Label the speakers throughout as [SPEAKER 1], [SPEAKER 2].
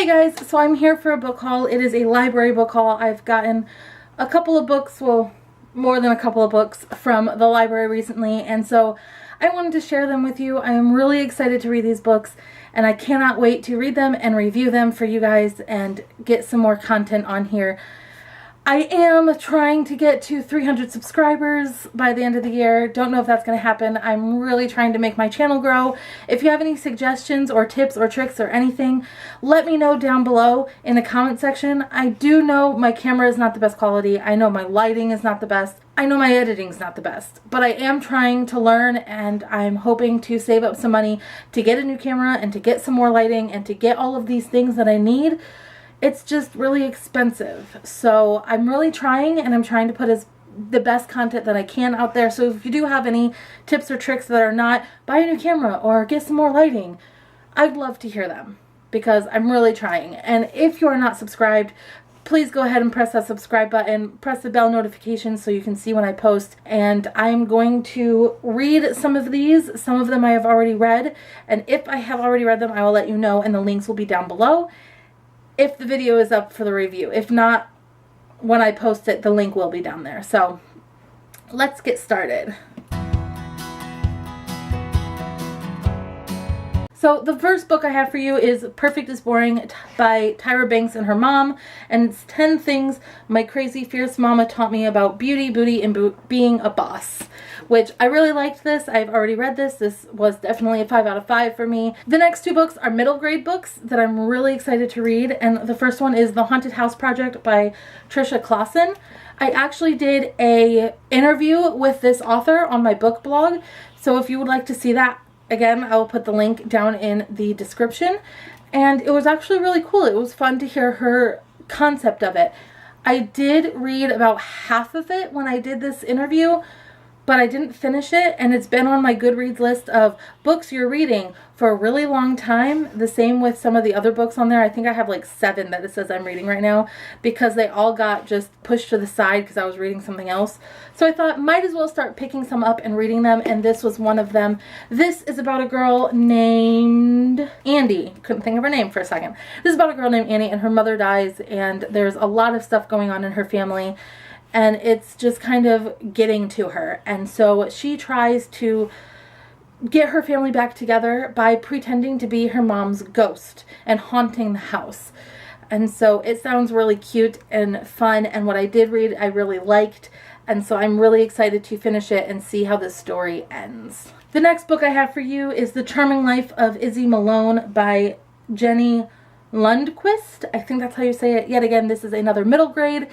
[SPEAKER 1] Hey guys, so I'm here for a book haul. It is a library book haul. I've gotten a couple of books, well, more than a couple of books from the library recently, and so I wanted to share them with you. I am really excited to read these books, and I cannot wait to read them and review them for you guys and get some more content on here. I am trying to get to 300 subscribers by the end of the year. Don't know if that's going to happen. I'm really trying to make my channel grow. If you have any suggestions or tips or tricks or anything, let me know down below in the comment section. I do know my camera is not the best quality. I know my lighting is not the best. I know my editing is not the best. But I am trying to learn, and I'm hoping to save up some money to get a new camera and to get some more lighting and to get all of these things that I need. It's just really expensive. So I'm really trying, and I'm trying to put the best content that I can out there. So if you do have any tips or tricks that are not buy a new camera or get some more lighting, I'd love to hear them because I'm really trying. And if you are not subscribed, please go ahead and press that subscribe button, press the bell notification so you can see when I post. And I'm going to read some of these. Some of them I have already read, and if I have already read them, I will let you know, and the links will be down below if the video is up for the review. If not, when I post it, the link will be down there. So let's get started. So the first book I have for you is Perfect is Boring by Tyra Banks and her mom, and it's 10 things my crazy fierce mama taught me about beauty, booty, and being a boss, which I really liked this. I've already read this. This was definitely a 5 out of 5 for me. The next two books are middle grade books that I'm really excited to read, and the first one is The Haunted House Project by Trisha Clausen. I actually did a interview with this author on my book blog, so if you would like to see that, again, I will put the link down in the description. And it was actually really cool. It was fun to hear her concept of it. I did read about half of it when I did this interview, but I didn't finish it, and it's been on my Goodreads list of books you're reading for a really long time. The same with some of the other books on there. I think I have like 7 that it says I'm reading right now because they all got just pushed to the side because I was reading something else. So I thought might as well start picking some up and reading them, and this was one of them. This is about a girl named Andy. Couldn't think of her name for a second. This is about a girl named Andy, and her mother dies, and there's a lot of stuff going on in her family. And it's just kind of getting to her. And so she tries to get her family back together by pretending to be her mom's ghost and haunting the house. And so it sounds really cute and fun. And what I did read, I really liked. And so I'm really excited to finish it and see how this story ends. The next book I have for you is The Charming Life of Izzy Malone by Jenny Lundquist. I think that's how you say it. Yet again, this is another middle grade.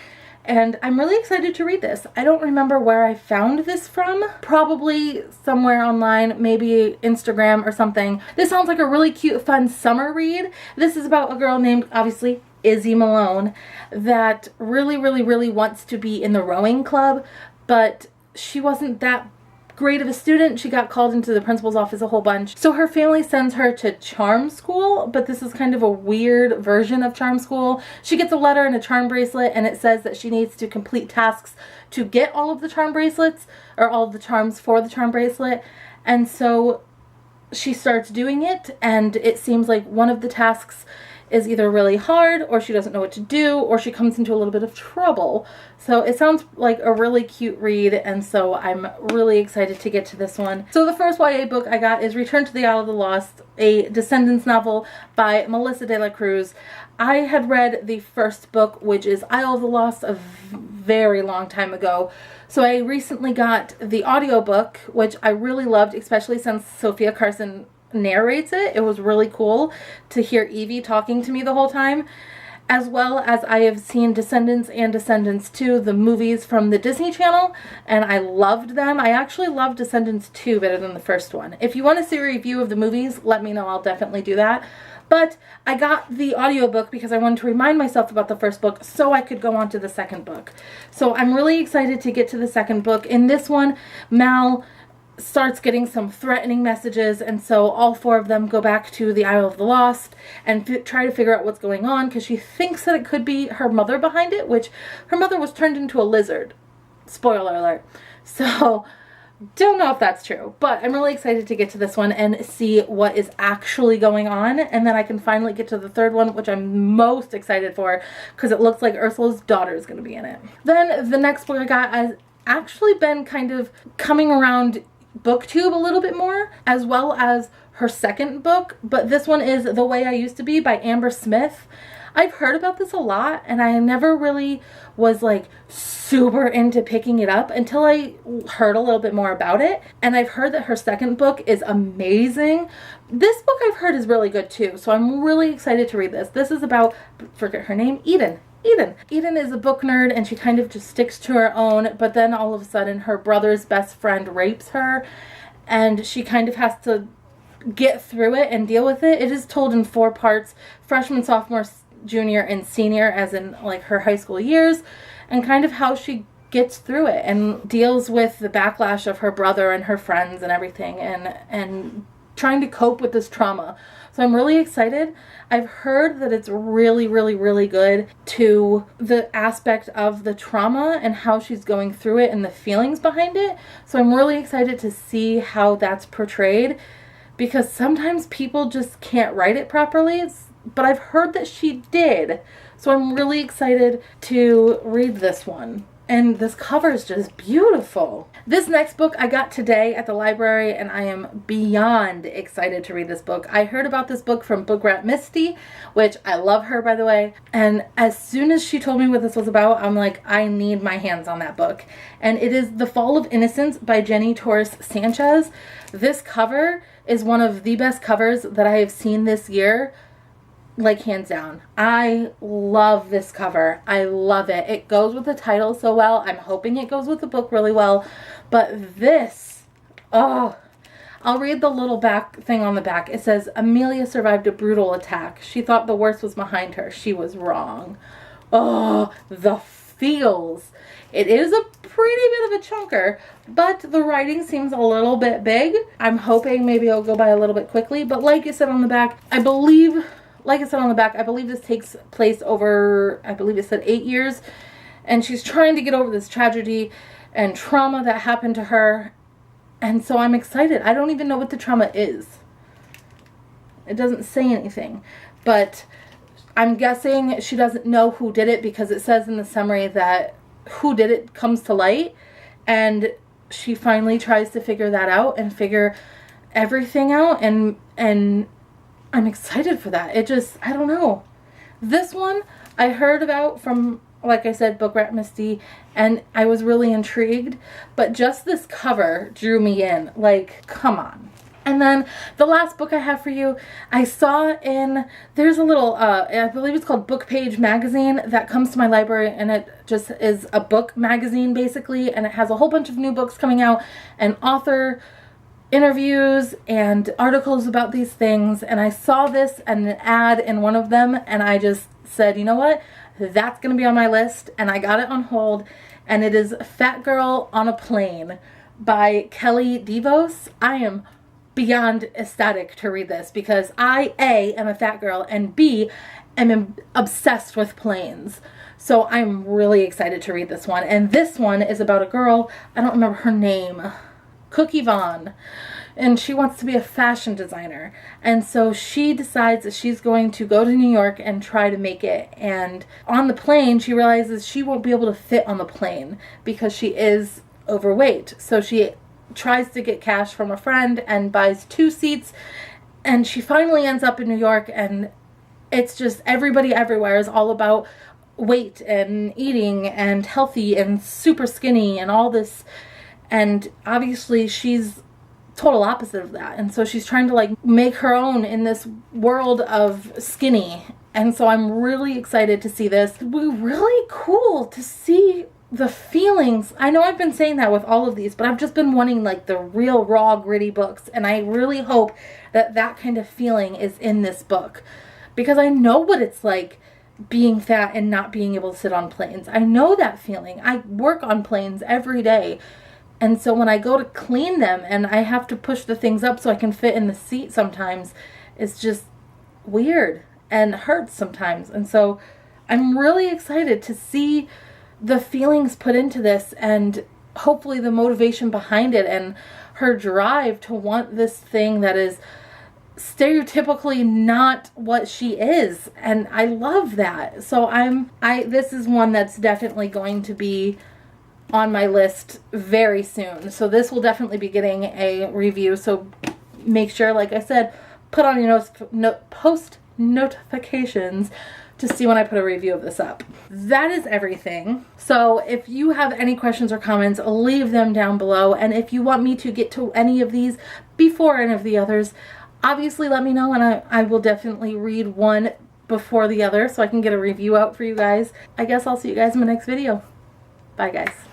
[SPEAKER 1] And I'm really excited to read this. I don't remember where I found this from. Probably somewhere online, maybe Instagram or something. This sounds like a really cute, fun summer read. This is about a girl named, obviously, Izzy Malone that really wants to be in the rowing club, but she wasn't that great of a student. She got called into the principal's office a whole bunch. So her family sends her to charm school, but this is kind of a weird version of charm school. She gets a letter and a charm bracelet, and it says that she needs to complete tasks to get all of the charm bracelets, or all of the charms for the charm bracelet. And so she starts doing it, and it seems like one of the tasks is either really hard, or she doesn't know what to do, or she comes into a little bit of trouble. So it sounds like a really cute read, and so I'm really excited to get to this one. So the first YA book I got is Return to the Isle of the Lost, a Descendants novel by Melissa de la Cruz. I had read the first book, which is Isle of the Lost, a very long time ago. So I recently got the audiobook, which I really loved, especially since Sophia Carson narrates it. It was really cool to hear Evie talking to me the whole time, as well as I have seen Descendants and Descendants 2, the movies from the Disney Channel, and I loved them. I actually loved Descendants 2 better than the first one. If you want to see a review of the movies, let me know. I'll definitely do that. But I got the audiobook because I wanted to remind myself about the first book so I could go on to the second book. So I'm really excited to get to the second book. In this one, Mal starts getting some threatening messages, and so all 4 of them go back to the Isle of the Lost and try to figure out what's going on, because she thinks that it could be her mother behind it, which her mother was turned into a lizard. Spoiler alert. So Don't know if that's true, but I'm really excited to get to this one and see what is actually going on. And then I can finally get to the third one, which I'm most excited for because it looks like Ursula's daughter is going to be in it. Then the next book I got has actually been kind of coming around BookTube a little bit more, as well as her second book. But this one is The Way I Used to Be by Amber Smith. I've heard about this a lot, and I never really was like super into picking it up until I heard a little bit more about it. And I've heard that her second book is amazing. This book I've heard is really good too, so I'm really excited to read this. This is about, forget her name, Eden. Eden is a book nerd, and she kind of just sticks to her own, but then all of a sudden her brother's best friend rapes her, and she kind of has to get through it and deal with it. It is told in 4 parts: freshman, sophomore, junior, and senior, as in like her high school years, and kind of how she gets through it and deals with the backlash of her brother and her friends and everything, and trying to cope with this trauma. So I'm really excited. I've heard that it's really, really, really good to the aspect of the trauma and how she's going through it and the feelings behind it. So I'm really excited to see how that's portrayed, because sometimes people just can't write it properly. But I've heard that she did. So I'm really excited to read this one. And this cover is just beautiful. This next book I got today at the library, and I am beyond excited to read this book. I heard about this book from Book Rat Misty, which I love her, by the way. And as soon as she told me what this was about, I'm like, I need my hands on that book. And it is The Fall of Innocence by Jenny Torres Sanchez. This cover is one of the best covers that I have seen this year. Like, hands down. I love this cover. I love it. It goes with the title so well. I'm hoping it goes with the book really well. But this, oh, I'll read the little back thing on the back. It says, Amelia survived a brutal attack. She thought the worst was behind her. She was wrong. Oh, the feels. It is a pretty bit of a chunker, but the writing seems a little bit big. I'm hoping maybe it'll go by a little bit quickly. But like I said on the back, I believe this takes place over, I believe it said 8 years. And she's trying to get over this tragedy and trauma that happened to her. And so I'm excited. I don't even know what the trauma is. It doesn't say anything. But I'm guessing she doesn't know who did it, because it says in the summary that who did it comes to light. And she finally tries to figure that out and figure everything out. And I'm excited for that. It just, I don't know. This one I heard about from, like I said, Book Rat Misty, and I was really intrigued. But just this cover drew me in. Like, come on. And then the last book I have for you, I saw there's a little, I believe it's called Book Page magazine that comes to my library, and it just is a book magazine basically, and it has a whole bunch of new books coming out and author interviews and articles about these things. And I saw this and an ad in one of them, and I just said, you know what, that's gonna be on my list, and I got it on hold. And it is Fat Girl on a Plane by Kelly DeVos. I am beyond ecstatic to read this, because I, A, am a fat girl, and B, am obsessed with planes. So I'm really excited to read this one. And this one is about a girl, I don't remember her name, Cookie Vaughn, and she wants to be a fashion designer. And so she decides that she's going to go to New York and try to make it. And on the plane, she realizes she won't be able to fit on the plane because she is overweight. So she tries to get cash from a friend and buys 2 seats. And she finally ends up in New York, and it's just everybody everywhere is all about weight and eating and healthy and super skinny and all this. And obviously she's total opposite of that. And so she's trying to like make her own in this world of skinny. And so I'm really excited to see this. It'll be really cool to see the feelings. I know I've been saying that with all of these, but I've just been wanting like the real raw gritty books. And I really hope that that kind of feeling is in this book, because I know what it's like being fat and not being able to sit on planes. I know that feeling. I work on planes every day. And so when I go to clean them and I have to push the things up so I can fit in the seat sometimes, it's just weird and hurts sometimes. And so I'm really excited to see the feelings put into this, and hopefully the motivation behind it and her drive to want this thing that is stereotypically not what she is, and I love that. So this is one that's definitely going to be on my list very soon. So this will definitely be getting a review, so make sure, like I said, put on your post notifications to see when I put a review of this up. That is everything. So if you have any questions or comments, leave them down below, and if you want me to get to any of these before any of the others, obviously let me know, and I will definitely read one before the other so I can get a review out for you guys. I guess I'll see you guys in my next video. Bye guys.